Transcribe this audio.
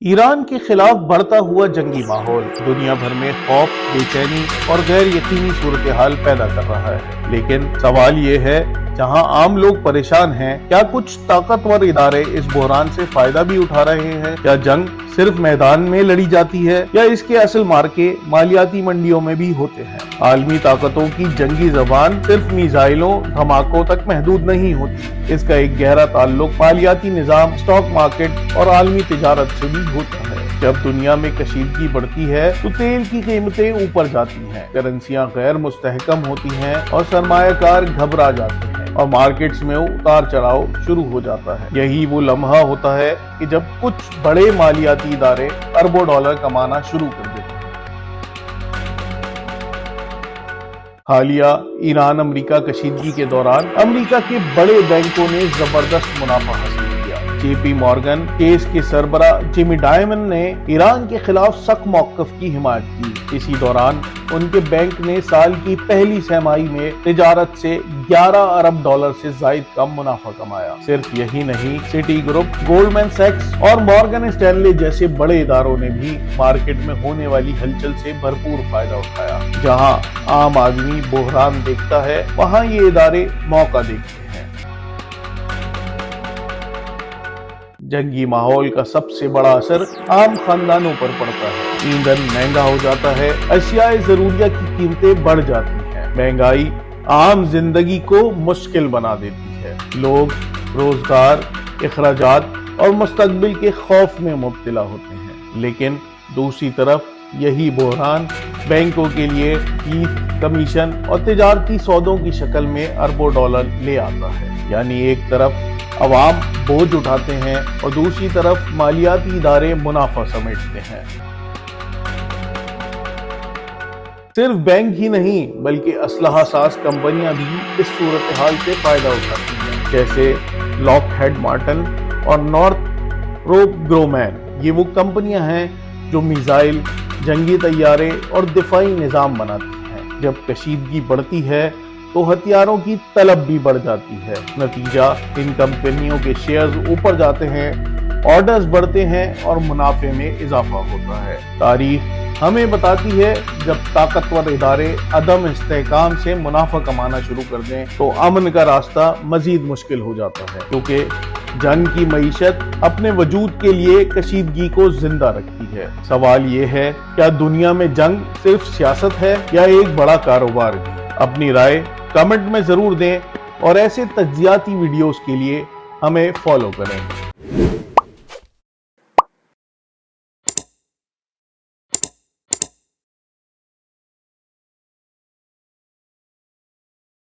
ایران کے خلاف بڑھتا ہوا جنگی ماحول دنیا بھر میں خوف، بے چینی اور غیر یقینی صورتحال پیدا کر رہا ہے۔ لیکن سوال یہ ہے، جہاں عام لوگ پریشان ہیں، کیا کچھ طاقتور ادارے اس بحران سے فائدہ بھی اٹھا رہے ہیں؟ کیا جنگ صرف میدان میں لڑی جاتی ہے یا اس کے اصل مارکے مالیاتی منڈیوں میں بھی ہوتے ہیں؟ عالمی طاقتوں کی جنگی زبان صرف میزائلوں، دھماکوں تک محدود نہیں ہوتی۔ اس کا ایک گہرا تعلق مالیاتی نظام، اسٹاک مارکیٹ اور عالمی تجارت سے بھی ہوتا ہے۔ جب دنیا میں کشیدگی بڑھتی ہے تو تیل کی قیمتیں اوپر جاتی ہیں، کرنسیاں غیر مستحکم ہوتی ہیں اور سرمایہ کار گھبرا جاتے ہیں اور مارکیٹس میں اتار چڑھاؤ شروع ہو جاتا ہے۔ یہی وہ لمحہ ہوتا ہے کہ جب کچھ بڑے مالیاتی ادارے اربوں ڈالر کمانا شروع کر دیتے ہیں۔ حالیہ ایران امریکہ کشیدگی کے دوران امریکہ کے بڑے بینکوں نے زبردست منافع حاصل کیا۔ جے پی مورگن کیس کے سربراہ جیمی ڈائمن نے ایران کے خلاف سخت موقف کی حمایت کی۔ اسی دوران ان کے بینک نے سال کی پہلی سہ ماہی میں تجارت سے 11 ارب ڈالر سے زائد کا منافع کمایا۔ صرف یہی نہیں، سٹی گروپ، گولڈمین سیکس اور مورگن اسٹینلے جیسے بڑے اداروں نے بھی مارکیٹ میں ہونے والی ہلچل سے بھرپور فائدہ اٹھایا۔ جہاں عام آدمی بحران دیکھتا ہے، وہاں یہ ادارے موقع دیکھتے ہیں۔ جنگی ماحول کا سب سے بڑا اثر عام خاندانوں پر پڑتا ہے۔ ایندھن مہنگا ہو جاتا ہے، اشیاء ضروریہ کی قیمتیں بڑھ جاتی ہیں۔ مہنگائی عام زندگی کو مشکل بنا دیتی ہے۔ لوگ روزگار، اخراجات اور مستقبل کے خوف میں مبتلا ہوتے ہیں۔ لیکن دوسری طرف یہی بحران بینکوں کے لیے فیس، کمیشن اور تجارتی سودوں کی شکل میں اربوں ڈالر لے آتا ہے۔ یعنی ایک طرف عوام بوجھ اٹھاتے ہیں اور دوسری طرف مالیاتی ادارے منافع سمیٹتے ہیں۔ صرف بینک ہی نہیں بلکہ اسلحہ ساز کمپنیاں بھی اس صورتحال سے فائدہ اٹھاتی ہیں، جیسے لاک ہیڈ مارٹن اور نورتھروپ گرومین۔ یہ وہ کمپنیاں ہیں جو میزائل، جنگی طیارے اور دفاعی نظام بناتی ہیں۔ جب کشیدگی بڑھتی ہے تو ہتھیاروں کی طلب بھی بڑھ جاتی ہے۔ نتیجہ، ان کمپنیوں کے شیئرز اوپر جاتے ہیں، آرڈرز بڑھتے ہیں اور منافع میں اضافہ ہوتا ہے۔ تاریخ ہمیں بتاتی ہے، جب طاقتور ادارے عدم استحکام سے منافع کمانا شروع کر دیں تو امن کا راستہ مزید مشکل ہو جاتا ہے، کیونکہ جنگ کی معیشت اپنے وجود کے لیے کشیدگی کو زندہ رکھتی ہے۔ سوال یہ ہے، کیا دنیا میں جنگ صرف سیاست ہے یا ایک بڑا کاروبار بھی؟ اپنی رائے کمنٹ میں ضرور دیں اور ایسے تجزیاتی ویڈیوز کے لیے ہمیں فالو کریں۔